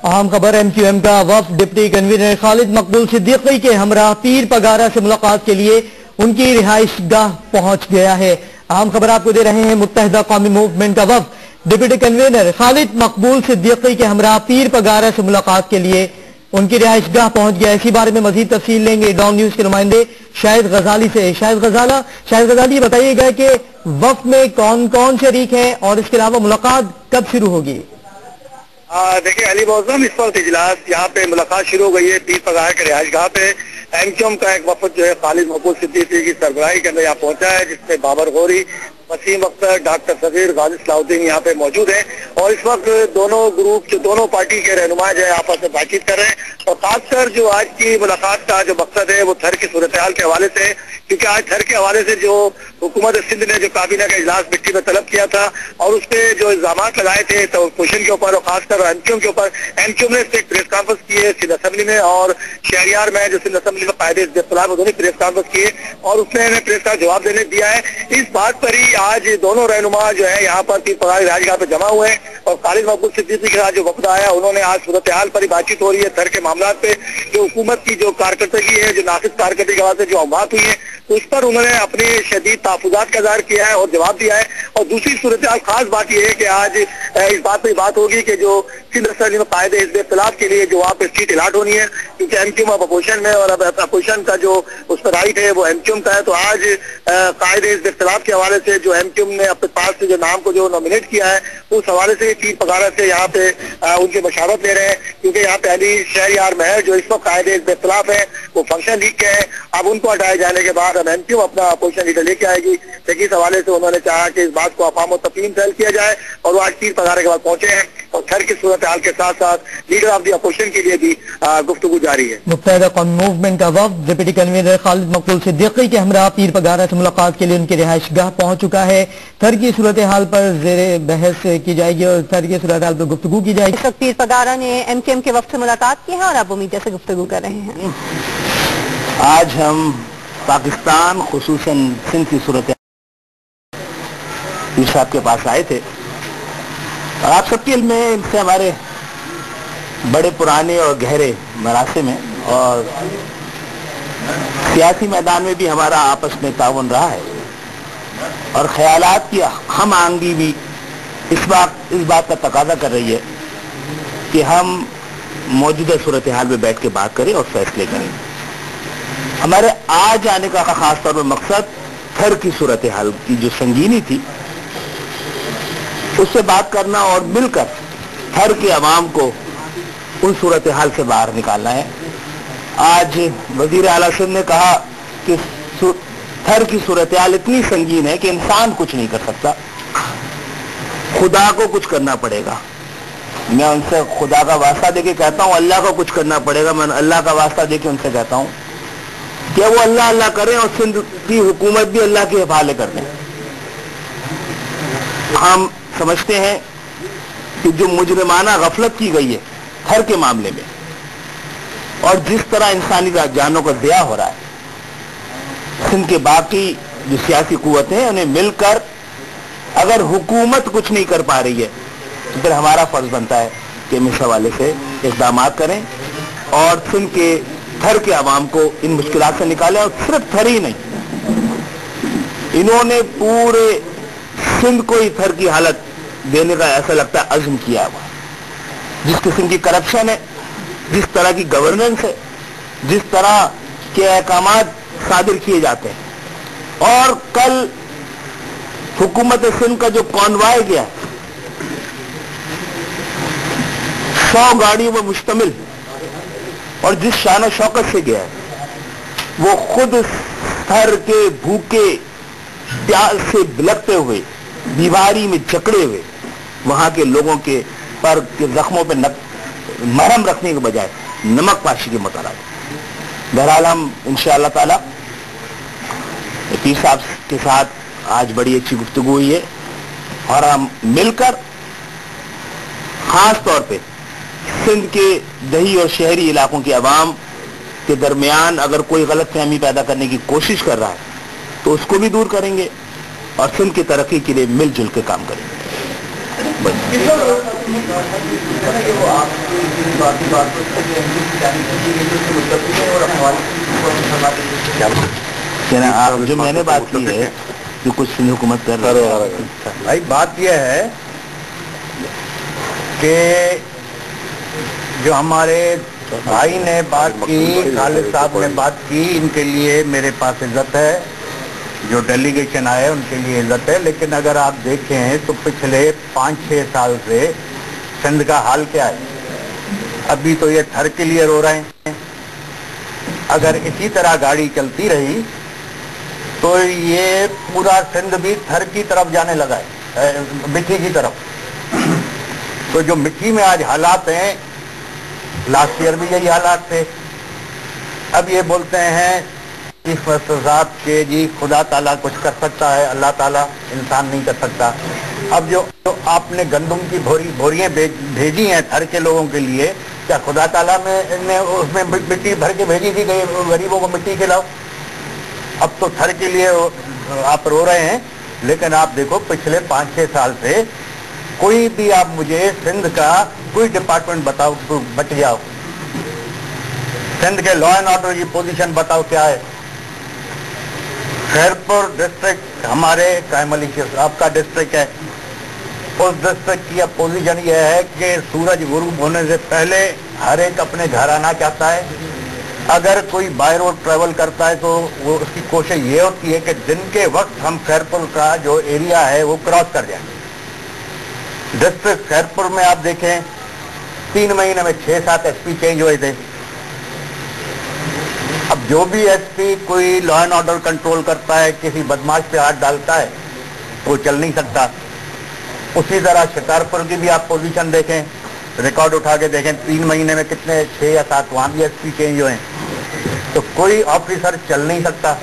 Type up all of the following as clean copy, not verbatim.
अहम खबर MQM का वफ्द डिप्टी कन्वीनर खालिद मकबूल सिद्दीकी के हमरा पीर पगारा से मुलाकात के लिए उनकी रिहाइश गाह पहुंच गया है। अहम खबर आपको दे रहे हैं, मुत्तहिदा कौमी मूवमेंट का वफ्द डिप्टी कन्वीनर खालिद मकबूल सिद्दीकी के हमरा पीर पगारा से मुलाकात के लिए उनकी रिहाइश गाह पहुंच गया। इसी बारे में मजीद तफसील लेंगे डॉन न्यूज के नुमाइंदे शाहिद गजाली से। शाहिद गजाली, बताइएगा कि वफ्द में कौन कौन शरीक है और इसके अलावा मुलाकात कब शुरू होगी? देखिए अली मौजूद इस वक्त इजलास यहाँ पे मुलाकात शुरू हो गई है पीर पगार के रिहाइश गाह पे। MQM का एक वफद जो है खालिद मकबूल सिद्दीकी की सरबराही के अंदर यहाँ पहुंचा है, जिसमें बाबर गौरी, वसीम अख्तर, डॉक्टर सगीर, गाजी सलाउद्दीन यहाँ पे मौजूद है। और इस वक्त दोनों ग्रुप जो दोनों पार्टी के रहनुमा जो है आपस में बातचीत कर रहे हैं। और खासकर जो आज की मुलाकात का जो मकसद है वो थर की सूरत हाल के हवाले से, क्योंकि आज थर के हवाले से जो हुकूमत सिंध ने जो काबीना का इजलास मिट्टी में तलब किया था और उस पर जो इल्जाम लगाए थे तो पोषण के ऊपर और खासकर MQM के ऊपर, MQM ने एक प्रेस कॉन्फ्रेंस की है सिंध असेंबली में और शहरियार में जो सिंध असेंबली में कायदे इख्तिलाफ दोनों प्रेस कॉन्फ्रेंस की है और उसने प्रेस का जवाब देने दिया है। इस बात पर ही आज दोनों रहनुमा जो है यहाँ पर पीर पगार राजगाह पे जमा हुए हैं और खालिद मकबूल सिद्दीकी के साथ जो वफद आया उन्होंने आज सूरत हाल पर ही बातचीत हो रही है। थर के मामला पे जो हुकूमत की जो कारकर्दगी है, जो नाकिस कारकर्दगी के हवाले से जो अहमात हुई है उस पर उन्होंने अपने शदीद तहफ़्फ़ुज़ात का इज़हार किया है और जवाब दिया है। और दूसरी सूरत हाल खास बात यह है कि आज इस बात पर बात होगी कि जो सिंध असेंबली में कायदे हिज़्ब इख्तिलाफ के लिए जो वहाँ पे सीट अलाट होनी है, क्योंकि MQM अब अपोजिशन में और अब अपोजिशन का जो उस पर राइट है वो MQM का है। तो आज कायदे हिज़्ब इख्तिलाफ के हवाले से जो MQM ने अपने पास से जो नाम को जो नॉमिनेट किया है उस हवाले से पीर पगारा से यहाँ पे उनकी मशावरत ले रहे हैं, क्योंकि यहाँ पे अली शहरियार महर जो इस वक्त कायदे हिज़्ब इख्तिलाफ है वो फंक्शन लीग के हैं। अब उनको हटाए जाने के बाद अब MQM अपना अपोजिशन लीडर लेके आएगी। लेकिन इस हवाले से उन्होंने चाहा कि इस बात को अफवाम और तफहीम फैल किया जाए और वो आज पीर पगारे के बाद पहुंचे हैं और थर की सूरत हाल के साथ साथ लीडर ऑफ दी अपोजिशन के लिए भी गुफ्तगू जारी है। मुत्तहिदा कौमी मूवमेंट का वफ्द डिप्टी कन्वीनर खालिद मकबूल सिद्दीकी के हमरा पीर पगारा से मुलाकात के लिए उनकी रिहाइश गाह पहुंच चुका है। थर की सूरत हाल पर ज़ेरे बहस की जाएगी और थर की सूरत हाल पर गुफ्तगू की जाएगी। इस वक्त पीर पगारा ने MQM के वफ्द से मुलाकात की है और अब मीडिया से गुफ्तगू कर रहे हैं। आज हम पाकिस्तान खुसूसन सिंध की सूरत पीर साहब के पास आए थे और आप सबके इल्म में इनसे हमारे बड़े पुराने और गहरे मरासिम हैं और सियासी मैदान में भी हमारा आपस में ताउन रहा है और ख्यालात की हम आंगी भी इस बात का तकाजा कर रही है कि हम मौजूदा सूरत हाल में बैठ के बात करें और फैसले करें। हमारे आज आने का खास तौर पर मकसद थर की सूरत हाल की जो संगीनी थी उससे बात करना और मिलकर थर के अवाम को उन सूरत हाल से बाहर निकालना है। आज वजीर आला सिंध ने कहा कि थर की सूरत हाल इतनी संगीन है कि इंसान कुछ नहीं कर सकता, खुदा को कुछ करना पड़ेगा। मैं उनसे खुदा का वास्ता देके कहता हूं अल्लाह को कुछ करना पड़ेगा। मैं अल्लाह का वास्ता देके उनसे कहता हूं कि वो अल्लाह अल्लाह करें और सिंध की हुकूमत भी अल्लाह के हवाले कर दें। हम समझते हैं कि जो मुजरिमाना गफलत की गई है थर के मामले में और जिस तरह इंसानी जानों का ज़िया हो रहा है, सिंध के बाकी जो सियासी कुव्वतें हैं उन्हें मिलकर अगर हुकूमत कुछ नहीं कर पा रही है तो फिर हमारा फर्ज बनता है कि हम इस हवाले से इक़दाम करें और सिंध के थर के अवाम को इन मुश्किलात से निकालें। और सिर्फ थर ही नहीं, इन्होंने पूरे सिंध को ही थर की हालत देने का ऐसा लगता है अज़्म किया हुआ। जिस किस्म की करप्शन है, जिस तरह की गवर्नेंस है, जिस तरह के अहकामात सादिर किए जाते हैं और कल हुकूमत सिंध का जो कॉन्वाय गया 100 गाड़ियों पर मुश्तमिल और जिस शान और शौकत से गया है वो खुद थर के भूखे प्यास से बिलखते हुए दीवारी में जकड़े हुए वहां के लोगों के पर के जख्मों पे मरहम रखने के बजाय नमक पाशी के मुताबिक। बहरहाल हम इंशाअल्लाह ताला पीर साहब के साथ आज बड़ी अच्छी गुफ्तगू हुई है और हम मिलकर खास तौर पे सिंध के दही और शहरी इलाकों के अवाम के दरमियान अगर कोई गलत फहमी पैदा करने की कोशिश कर रहा है तो उसको भी दूर करेंगे और सिंध की तरक्की के लिए मिलजुल के काम करेंगे। جو میں نے بات کی ہے جو کچھ سندھ حکومت کر رہے ہیں بھائی، بات یہ ہے کہ جو ہمارے بھائی نے بات کی، خالد صاحب نے بات کی، ان کے لیے میرے پاس عزت ہے، جو ڈیلیگیشن آئے ان کے لیے عزت ہے، لیکن اگر آپ دیکھیں تو پچھلے 5-6 سال سے سندھ کا حال کیا ہے؟ ابھی تو یہ تھر کے لیے رو رہے ہیں. اگر اسی طرح گاڑی چلتی رہی تو یہ پورا سندھ بھی تھر کی طرف جانے لگا ہے، مٹی کی طرف. تو جو مٹی میں آج حالات ہیں، لاسٹ ایئر بھی یہی حالات تھے. اب یہ بولتے ہیں چیف منسٹر صاحب کہ جی خدا تعالیٰ کچھ کر سکتا ہے، اللہ تعالیٰ انسان نہیں کر سکتا. اب جو آپ نے گندم کی بھوریاں بھیجی ہیں تھر کے لوگوں کے لیے، کیا خدا تعالیٰ نے اس میں مٹی بھر کے بھیجی تھی کہ غریبوں کو مٹی کھلاؤ؟ اب تو تھر کے لیے آپ رو رہے ہیں، لیکن آپ دیکھو پچھلے 5-6 سال سے کوئی بھی آپ مجھے سندھ کا کوئی ڈپارٹمنٹ بتاؤ بچ گیا ہو. سندھ کے لا اینڈ آرڈر کی پوزیشن بتاؤ کیا ہے. خیرپور ڈسٹرکٹ ہمارے کرائم علی صاحب کا ڈسٹرکٹ ہے. اس ڈسٹرکٹ کی پوزیشن یہ ہے کہ سورج غروب ہونے سے پہلے ہر ایک اپنے گھر آنا چاہتا ہے. اگر کوئی بائی روڈ ٹریول کرتا ہے تو وہ اس کی کوشش یہ ہوتی ہے کہ دن کے وقت ہم خیرپور کا جو ایریا ہے وہ کراس کر جائیں. ڈسٹرکٹ خیرپور میں آپ دیکھیں 3 مہینے میں 6-7 ایس پی چینج ہوئے تھے. اب جو بھی ایس پی کوئی لا اینڈ آرڈر کنٹرول کرتا ہے، کسی بدماش پہ ہاتھ ڈالتا ہے، وہ چل نہیں سکتا. اسی طرح شکارپور کی بھی آپ پوزیشن دیکھیں، ریکارڈ اٹھا کے دیکھیں 3 مہینے میں کتنے 6 یا 7 وہاں بھی ایس پی چینج ہوئے ہیں. تو کوئی آفیسر چل نہیں سکتا.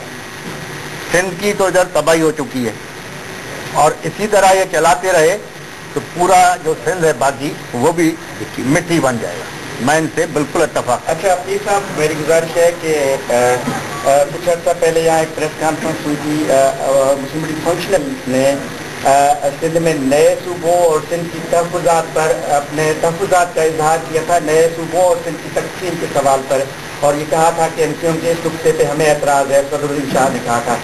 سندھ کی تو ادھر تباہی ہو چکی ہے، اور اسی طرح یہ چلاتے رہے تو پورا جو سندھ ہے باقی وہ بھی مٹی بن جائے گا. میں ان سے بالکل اتفاق. اچھا عفیف صاحب، میری گزارش ہے کہ کچھ عرصہ پہلے یہاں ایک پریس کانفرنس ہوئی تھی. مسلم لیگ فنکشنل نے سندھ میں نئے صوبوں اور سندھ کی تحفظات پر اپنے تحفظات کا اظہار کیا تھا، نئے صوبوں اور سندھ کی تقسیم کے سوال پر، اور یہ کہا تھا کہ MCM کے اس نقطے پہ ہمیں اعتراض ہے. صدر الدین شاہ نے کہا تھا.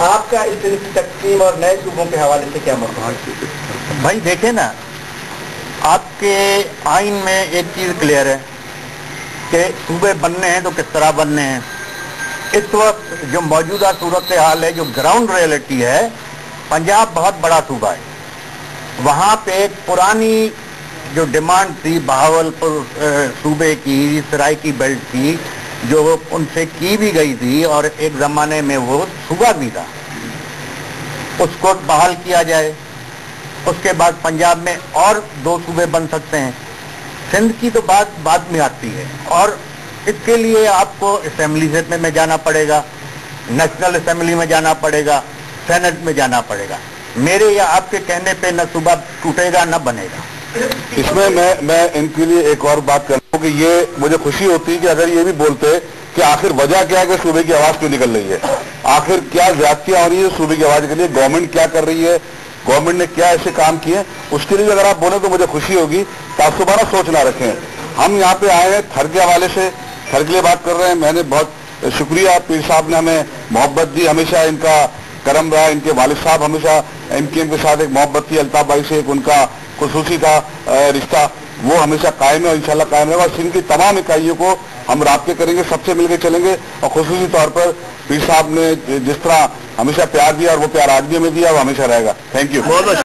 آپ کا اس سندھ کی تقسیم اور نئے صوبوں کے حوالے سے کیا موقع ہے؟ بھائی دیکھیں نا، آپ کے آئین میں ایک چیز کلیئر ہے کہ صوبے بننے ہیں تو کس طرح بننے ہیں. اس وقت جو موجودہ صورتحال ہے، جو گراؤنڈ ریئلٹی ہے، پنجاب بہت بڑا صوبہ ہے. وہاں پہ ایک پرانی جو ڈیمانڈ تھی بہاولپور صوبے کی، سرائکی بیلٹ کی، جو ان سے کی بھی گئی تھی اور ایک زمانے میں وہ صوبہ بھی تھا، اس کو بحال کیا جائے. اس کے بعد پنجاب میں اور 2 صوبے بن سکتے ہیں. سندھ کی تو بات بعد میں آتی ہے، اور اس کے لیے آپ کو اسمبلی میں جانا پڑے گا، نیشنل اسمبلی میں جانا پڑے گا، سینٹ میں جانا پڑے گا. میرے یا آپ کے کہنے پہ نہ صوبہ ٹوٹے گا نہ بنے گا. اس میں میں ان کے لیے ایک اور بات کر رہا ہوں کہ یہ مجھے خوشی ہوتی کہ اگر یہ بھی بولتے کہ آخر وجہ کیا ہے کہ صوبے کی آواز کیوں نکل رہی ہے، آخر کیا زیادتیاں ہو رہی ہے صوبے کی آواز کے لیے، گورنمنٹ کیا کر رہی ہے، گورنمنٹ نے کیا ایسے کام کیے، اس کے لیے اگر آپ بولیں تو مجھے خوشی ہوگی. تعصبانہ سوچ نہ رکھیں. ہم یہاں پہ آئے ہیں تھر کے حوالے سے، تھر کے لیے بات کر رہے ہیں. میں نے بہت شکریہ، پیر صاحب نے ہمیں محبت دی، ہمیشہ ان کا کرم رہا. ان کے والد صاحب ہمیشہ MKM کے ساتھ ایک محبت تھی، الطاف بھائی سے ایک ان کا خصوصی تھا رشتہ، وہ ہمیشہ قائم ہے اور انشاءاللہ قائم رہے گا. سندھ کی تمام اکائیوں کو ہم رابطے کریں گے، سب سے مل کے چلیں گے، اور خصوصی طور پر پیر صاحب نے جس طرح ہمیشہ پیار دیا اور وہ پیار آج بھی ہمیں دیا، وہ ہمیشہ رہے گا. Thank you.